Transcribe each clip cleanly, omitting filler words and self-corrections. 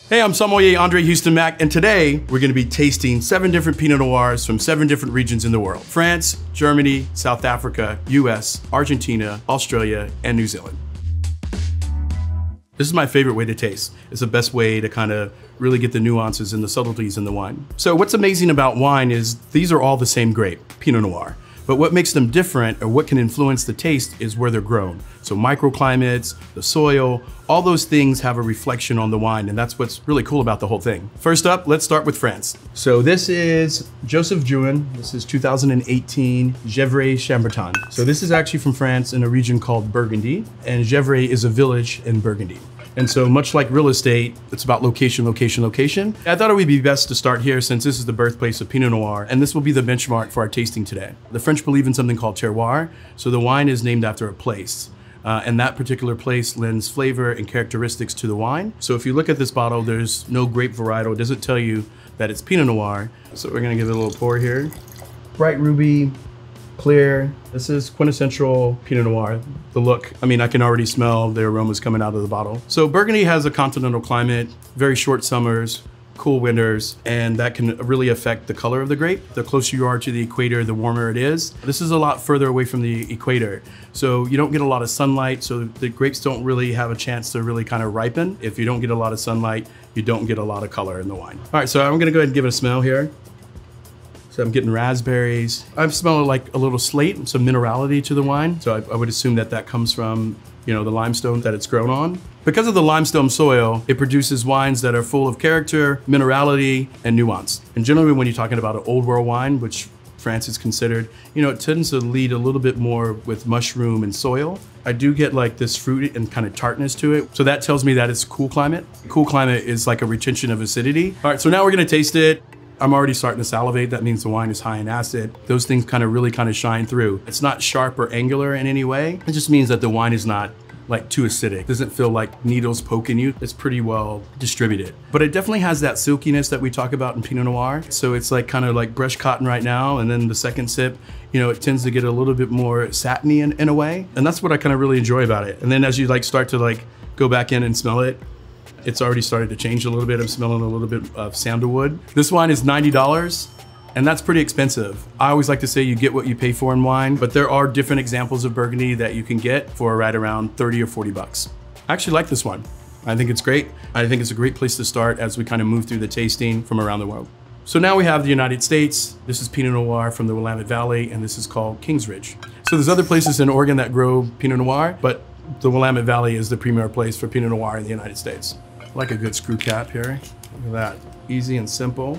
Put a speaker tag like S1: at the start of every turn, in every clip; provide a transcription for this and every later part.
S1: Hey, I'm Sommelier Andre Houston Mack, and today we're gonna be tasting 7 different Pinot Noirs from 7 different regions in the world. France, Germany, South Africa, US, Argentina, Australia, and New Zealand. This is my favorite way to taste. It's the best way to kind of really get the nuances and the subtleties in the wine. So what's amazing about wine is these are all the same grape, Pinot Noir. But what makes them different, or what can influence the taste, is where they're grown. So microclimates, the soil, all those things have a reflection on the wine, and that's what's really cool about the whole thing. First up, let's start with France. So this is Joseph Drouin. This is 2018 Gevrey Chambertin. So this is actually from France in a region called Burgundy, and Gevrey is a village in Burgundy. And so much like real estate, it's about location, location, location. I thought it would be best to start here since this is the birthplace of Pinot Noir, and this will be the benchmark for our tasting today. The French believe in something called terroir, so the wine is named after a place. And that particular place lends flavor and characteristics to the wine. So if you look at this bottle, there's no grape varietal. It doesn't tell you that it's Pinot Noir. So we're gonna give it a little pour here. Bright ruby, clear. This is quintessential Pinot Noir. The look, I mean, I can already smell the aromas coming out of the bottle. So Burgundy has a continental climate, very short summers, cool winters, and that can really affect the color of the grape. The closer you are to the equator, the warmer it is. This is a lot further away from the equator. So you don't get a lot of sunlight, so the grapes don't really have a chance to really kind of ripen. If you don't get a lot of sunlight, you don't get a lot of color in the wine. All right, so I'm gonna go ahead and give it a smell here. So I'm getting raspberries. I'm smelling like a little slate, some minerality to the wine. So I would assume that that comes from, you know, the limestone that it's grown on. Because of the limestone soil, it produces wines that are full of character, minerality, and nuance. And generally when you're talking about an old world wine, which France is considered, you know, it tends to lead a little bit more with mushroom and soil. I do get like this fruit and kind of tartness to it. So that tells me that it's cool climate. Cool climate is like a retention of acidity. All right, so now we're gonna taste it. I'm already starting to salivate. That means the wine is high in acid. Those things kind of really shine through. It's not sharp or angular in any way. It just means that the wine is not like too acidic. It doesn't feel like needles poking you. It's pretty well distributed. But it definitely has that silkiness that we talk about in Pinot Noir. So it's like kind of like brush cotton right now. And then the second sip, you know, it tends to get a little bit more satiny in a way. And that's what I kind of really enjoy about it. And then as you like start to like go back in and smell it, it's already started to change a little bit. I'm smelling a little bit of sandalwood. This wine is $90, and that's pretty expensive. I always like to say you get what you pay for in wine, but there are different examples of Burgundy that you can get for right around 30 or 40 bucks. I actually like this one. I think it's great. I think it's a great place to start as we kind of move through the tasting from around the world. So now we have the United States. This is Pinot Noir from the Willamette Valley, and this is called Kings Ridge. So there's other places in Oregon that grow Pinot Noir, but the Willamette Valley is the premier place for Pinot Noir in the United States. I like a good screw cap here. Look at that, easy and simple.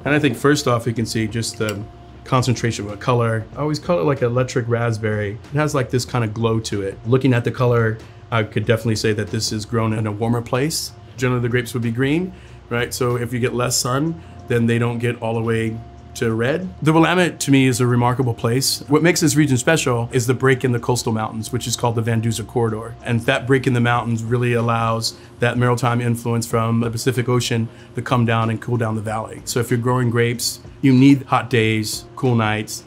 S1: And I think first off, you can see just the concentration of a color. I always call it like electric raspberry. It has like this kind of glow to it. Looking at the color, I could definitely say that this is grown in a warmer place. Generally the grapes would be green, right? So if you get less sun, then they don't get all the way to red. The Willamette to me is a remarkable place. What makes this region special is the break in the coastal mountains, which is called the Van Duzer Corridor. And that break in the mountains really allows that maritime influence from the Pacific Ocean to come down and cool down the valley. So if you're growing grapes, you need hot days, cool nights.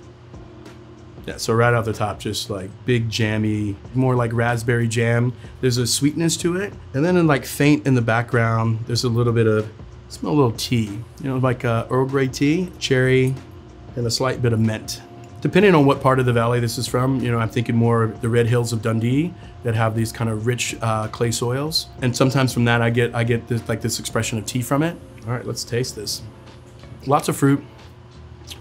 S1: Yeah, so right off the top, just like big jammy, more like raspberry jam. There's a sweetness to it. And then in like faint in the background, there's a little bit of smell a little tea, you know, like Earl Grey tea, cherry, and a slight bit of mint. Depending on what part of the valley this is from, you know, I'm thinking more the red hills of Dundee that have these kind of rich clay soils. And sometimes from that, I get this, like this expression of tea from it. All right, let's taste this. Lots of fruit,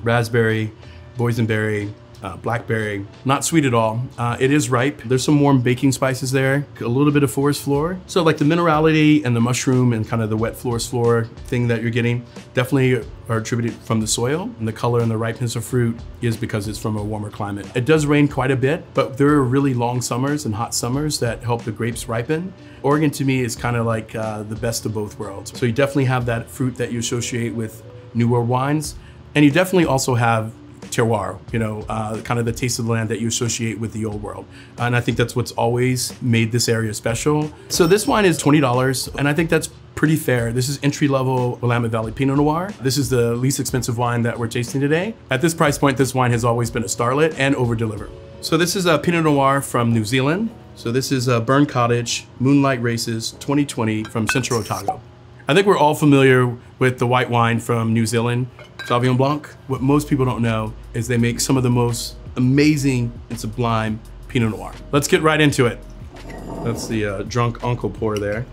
S1: raspberry, boysenberry, blackberry, not sweet at all. It is ripe. There's some warm baking spices there, a little bit of forest floor. So like the minerality and the mushroom and kind of the wet forest floor thing that you're getting definitely are attributed from the soil, and the color and the ripeness of fruit is because it's from a warmer climate. It does rain quite a bit, but there are really long summers and hot summers that help the grapes ripen. Oregon to me is kind of like the best of both worlds. So you definitely have that fruit that you associate with New World wines, and you definitely also have terroir, you know, kind of the taste of the land that you associate with the old world. And I think that's what's always made this area special. So this wine is $20, and I think that's pretty fair. This is entry-level Willamette Valley Pinot Noir. This is the least expensive wine that we're tasting today. At this price point, this wine has always been a starlet and over-delivered. So this is a Pinot Noir from New Zealand. So this is Burn Cottage Moonlight Races 2020 from Central Otago. I think we're all familiar with the white wine from New Zealand, Sauvignon Blanc. What most people don't know is they make some of the most amazing and sublime Pinot Noir. Let's get right into it. That's the drunk uncle pour there.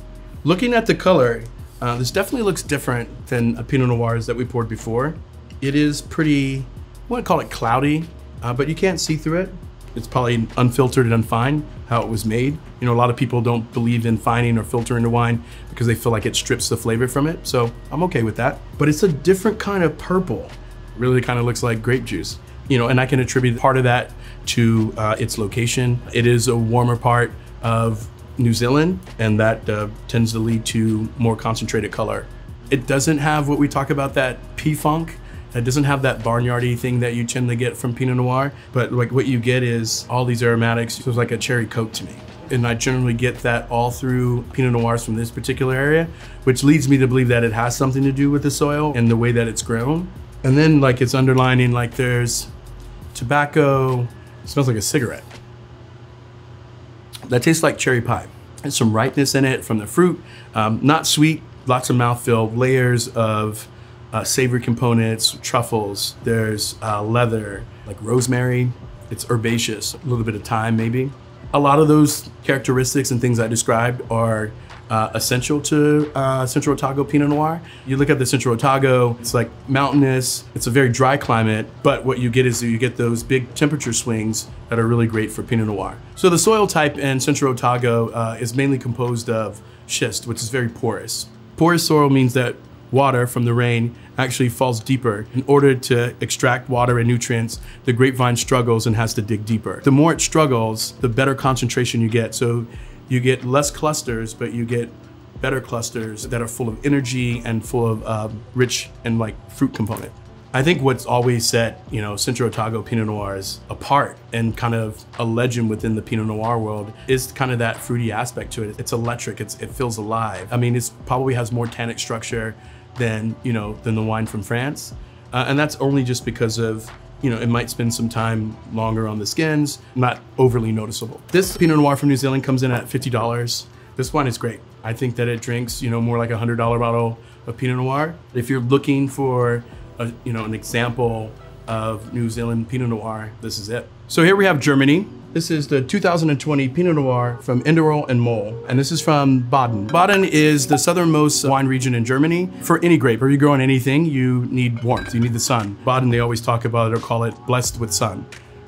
S1: Looking at the color, this definitely looks different than a Pinot Noirs that we poured before. It is pretty, I want to call it cloudy, but you can't see through it. It's probably unfiltered and unfined, how it was made. You know, a lot of people don't believe in fining or filtering the wine because they feel like it strips the flavor from it. So I'm okay with that. But it's a different kind of purple. Really kind of looks like grape juice. You know, and I can attribute part of that to its location. It is a warmer part of New Zealand, and that tends to lead to more concentrated color. It doesn't have what we talk about, that P-funk. It doesn't have that barnyardy thing that you tend to get from Pinot Noir, but like what you get is all these aromatics. It was like a cherry Coke to me. And I generally get that all through Pinot Noirs from this particular area, which leads me to believe that it has something to do with the soil and the way that it's grown. And then like it's underlining, like there's tobacco, it smells like a cigarette. That tastes like cherry pie. There's some ripeness in it from the fruit, not sweet, lots of mouthfeel, layers of savory components, truffles, there's leather, like rosemary, it's herbaceous, a little bit of thyme maybe. A lot of those characteristics and things I described are essential to Central Otago Pinot Noir. You look at the Central Otago, it's like mountainous, it's a very dry climate, but what you get is you get those big temperature swings that are really great for Pinot Noir. So the soil type in Central Otago is mainly composed of schist, which is very porous. Porous soil means that water from the rain actually falls deeper. In order to extract water and nutrients, the grapevine struggles and has to dig deeper. The more it struggles, the better concentration you get. So you get less clusters, but you get better clusters that are full of energy and full of rich and like fruit component. I think what's always set, you know, Central Otago Pinot Noirs apart and kind of a legend within the Pinot Noir world is kind of that fruity aspect to it. It's electric, it feels alive. I mean, it probably has more tannic structure than, you know, than the wine from France. And that's only just because of, you know, it might spend some time longer on the skins, not overly noticeable. This Pinot Noir from New Zealand comes in at $50. This wine is great. I think that it drinks, you know, more like a $100 bottle of Pinot Noir. If you're looking for you know, an example of New Zealand Pinot Noir, this is it. So here we have Germany. This is the 2020 Pinot Noir from Inderol and Mol, and this is from Baden. Baden is the southernmost wine region in Germany. For any grape, or you grow on anything, you need warmth, you need the sun. Baden, they always talk about it or call it blessed with sun,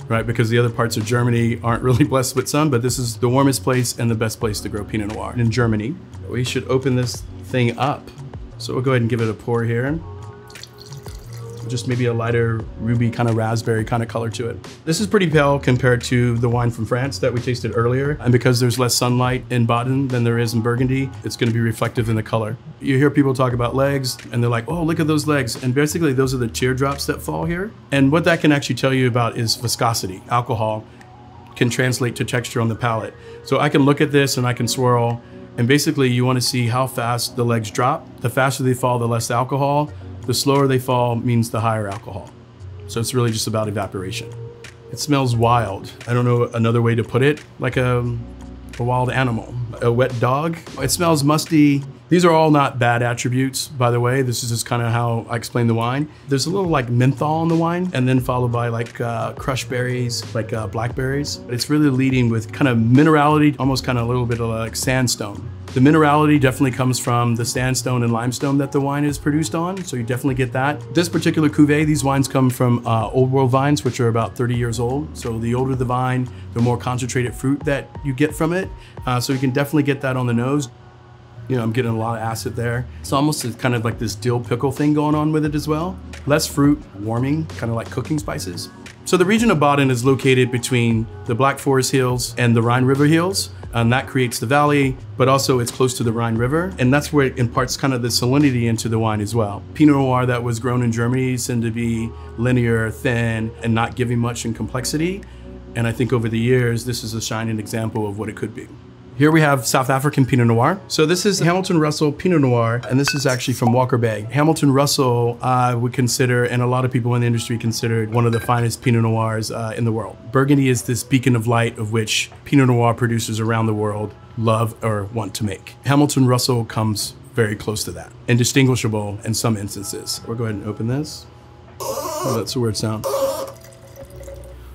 S1: right? Because the other parts of Germany aren't really blessed with sun, but this is the warmest place and the best place to grow Pinot Noir in Germany. We should open this thing up. So we'll go ahead and give it a pour here. Just maybe a lighter ruby kind of raspberry kind of color to it. This is pretty pale compared to the wine from France that we tasted earlier. And because there's less sunlight in Baden than there is in Burgundy, it's going to be reflective in the color. You hear people talk about legs and they're like, oh, look at those legs. And basically those are the teardrops that fall here. And what that can actually tell you about is viscosity. Alcohol can translate to texture on the palate. So I can look at this and I can swirl. And basically you want to see how fast the legs drop. The faster they fall, the less alcohol. The slower they fall means the higher alcohol. So it's really just about evaporation. It smells wild. I don't know another way to put it, like a wild animal, a wet dog. It smells musty. These are all not bad attributes, by the way. This is just kind of how I explain the wine. There's a little like menthol in the wine, and then followed by like crushed berries, like blackberries. But it's really leading with kind of minerality, almost kind of a little bit of like sandstone. The minerality definitely comes from the sandstone and limestone that the wine is produced on, so you definitely get that. This particular cuvee, these wines come from old world vines, which are about 30 years old. So the older the vine, the more concentrated fruit that you get from it. So you can definitely get that on the nose. You know, I'm getting a lot of acid there. It's almost kind of like this dill pickle thing going on with it as well. Less fruit, warming, kind of like cooking spices. So the region of Baden is located between the Black Forest Hills and the Rhine River Hills. And that creates the valley, but also it's close to the Rhine River. And that's where it imparts kind of the salinity into the wine as well. Pinot Noir that was grown in Germany tend to be linear, thin, and not giving much in complexity. And I think over the years, this is a shining example of what it could be. Here we have South African Pinot Noir. So this is Hamilton Russell Pinot Noir, and this is actually from Walker Bay. Hamilton Russell, I would consider, and a lot of people in the industry considered, one of the finest Pinot Noirs in the world. Burgundy is this beacon of light of which Pinot Noir producers around the world love or want to make. Hamilton Russell comes very close to that, and distinguishable in some instances. We'll go ahead and open this. Oh, that's a weird sound.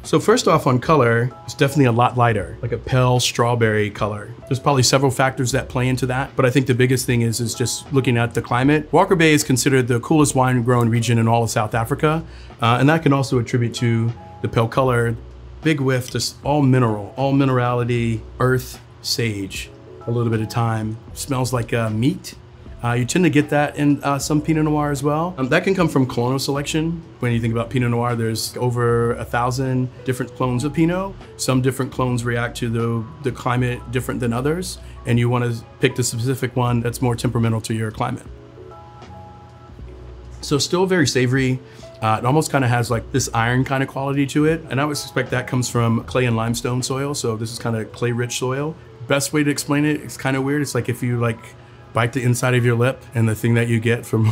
S1: So first off, on color, it's definitely a lot lighter, like a pale strawberry color. There's probably several factors that play into that, but I think the biggest thing is just looking at the climate. Walker Bay is considered the coolest wine growing region in all of South Africa, and that can also attribute to the pale color, big whiff, just all mineral, all minerality, earth, sage, a little bit of thyme. Smells like meat. You tend to get that in some Pinot Noir as well. That can come from clonal selection. When you think about Pinot Noir, there's over 1,000 different clones of Pinot. Some different clones react to the climate different than others, and you want to pick the specific one that's more temperamental to your climate. So still very savory. It almost kind of has like this iron kind of quality to it, and I would suspect that comes from clay and limestone soil. So this is kind of clay-rich soil. Best way to explain it, it's kind of weird. It's like if you bite the inside of your lip, and the thing that you get from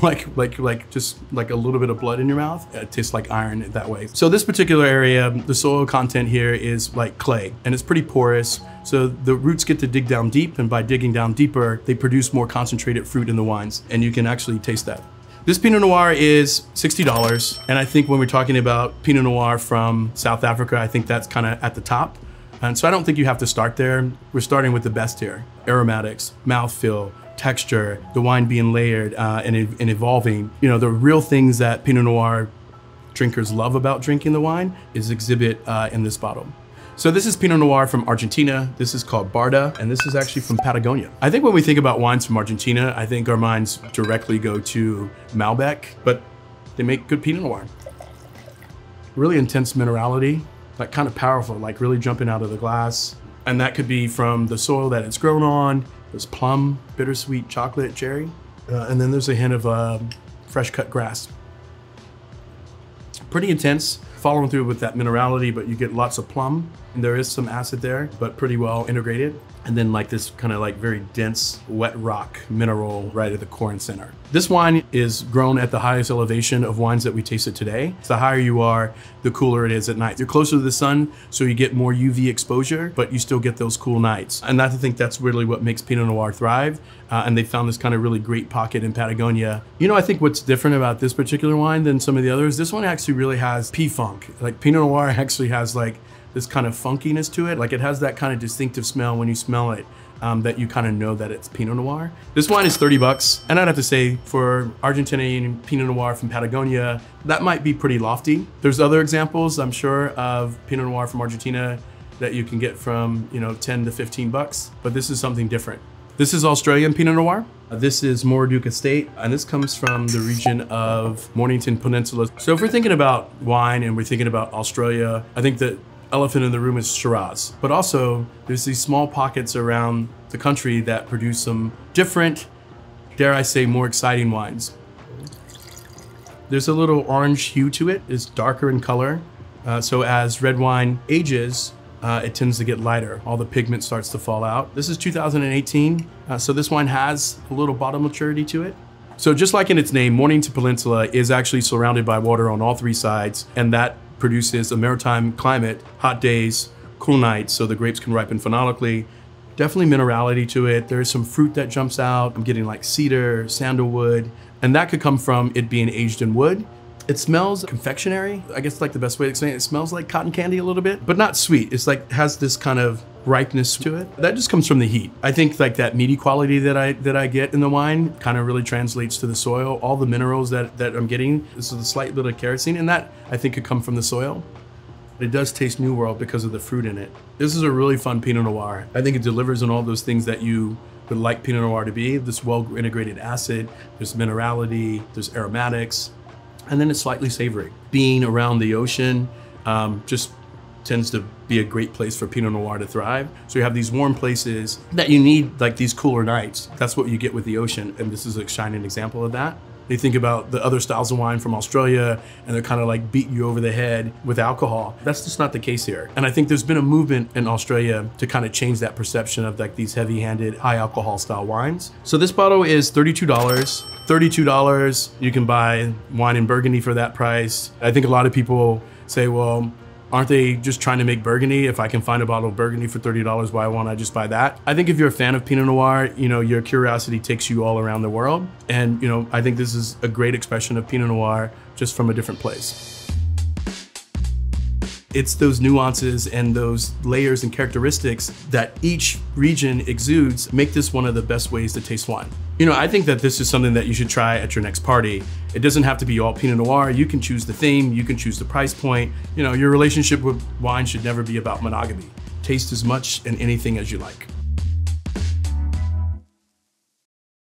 S1: just like a little bit of blood in your mouth, it tastes like iron that way. So this particular area, the soil content here is like clay, and it's pretty porous. So the roots get to dig down deep, and by digging down deeper, they produce more concentrated fruit in the wines, and you can actually taste that. This Pinot Noir is $60, and I think when we're talking about Pinot Noir from South Africa, I think that's kind of at the top. And so I don't think you have to start there. We're starting with the best here. Aromatics, mouthfeel, texture, the wine being layered and evolving. You know, the real things that Pinot Noir drinkers love about drinking the wine is exhibit in this bottle. So this is Pinot Noir from Argentina. This is called Barda, and this is actually from Patagonia. I think when we think about wines from Argentina, I think our minds directly go to Malbec, but they make good Pinot Noir. Really intense minerality, like kind of powerful, like really jumping out of the glass. And that could be from the soil that it's grown on. There's plum, bittersweet chocolate, cherry. And then there's a hint of fresh cut grass. Pretty intense, following through with that minerality, but you get lots of plum. And there is some acid there, but pretty well integrated. And then like this kind of like very dense wet rock mineral right at the core and center. This wine is grown at the highest elevation of wines that we tasted today. So the higher you are, the cooler it is at night. You're closer to the sun, so you get more UV exposure, but you still get those cool nights. And I think that's really what makes Pinot Noir thrive. And they found this kind of really great pocket in Patagonia. You know, I think what's different about this particular wine than some of the others, this one actually really has P-funk. Like Pinot Noir actually has like this kind of funkiness to it. Like it has that kind of distinctive smell when you smell it, that you kind of know that it's Pinot Noir. This wine is $30, and I'd have to say for Argentinian Pinot Noir from Patagonia, that might be pretty lofty. There's other examples, I'm sure, of Pinot Noir from Argentina that you can get from, you know, 10 to 15 bucks, but this is something different. This is Australian Pinot Noir. This is Moraduke Estate, and this comes from the region of Mornington Peninsula. So if we're thinking about wine and we're thinking about Australia, I think that elephant in the room is Shiraz, but also there's these small pockets around the country that produce some different, dare I say, more exciting wines. There's a little orange hue to it. It's darker in color. So as red wine ages, it tends to get lighter. All the pigment starts to fall out. This is 2018, so this wine has a little bottom maturity to it. So just like in its name, Mornington Peninsula is actually surrounded by water on all three sides, and that produces a maritime climate, hot days, cool nights, so the grapes can ripen phonetically. Definitely minerality to it. There's some fruit that jumps out. I'm getting like cedar, sandalwood, and that could come from it being aged in wood. It smells confectionery. I guess like the best way to explain it, it smells like cotton candy a little bit, but not sweet. It's like has this kind of ripeness to it. That just comes from the heat. I think like that meaty quality that I get in the wine kind of really translates to the soil. All the minerals that I'm getting, this is a slight bit of kerosene, and that I think could come from the soil. It does taste New World because of the fruit in it. This is a really fun Pinot Noir. I think it delivers on all those things that you would like Pinot Noir to be. This well-integrated acid, there's minerality, there's aromatics, and then it's slightly savory. Being around the ocean just tends to be a great place for Pinot Noir to thrive. So you have these warm places that you need, like these cooler nights. That's what you get with the ocean, and this is a shining example of that. They think about the other styles of wine from Australia, and they're kind of like beating you over the head with alcohol. That's just not the case here. And I think there's been a movement in Australia to kind of change that perception of like these heavy-handed, high alcohol style wines. So this bottle is $32. $32, you can buy wine in Burgundy for that price. I think a lot of people say, well, aren't they just trying to make Burgundy? If I can find a bottle of Burgundy for $30, why won't I just buy that? I think if you're a fan of Pinot Noir, you know, your curiosity takes you all around the world. And, you know, I think this is a great expression of Pinot Noir just from a different place. It's those nuances and those layers and characteristics that each region exudes make this one of the best ways to taste wine. You know, I think that this is something that you should try at your next party. It doesn't have to be all Pinot Noir. You can choose the theme, you can choose the price point. You know, your relationship with wine should never be about monogamy. Taste as much and anything as you like.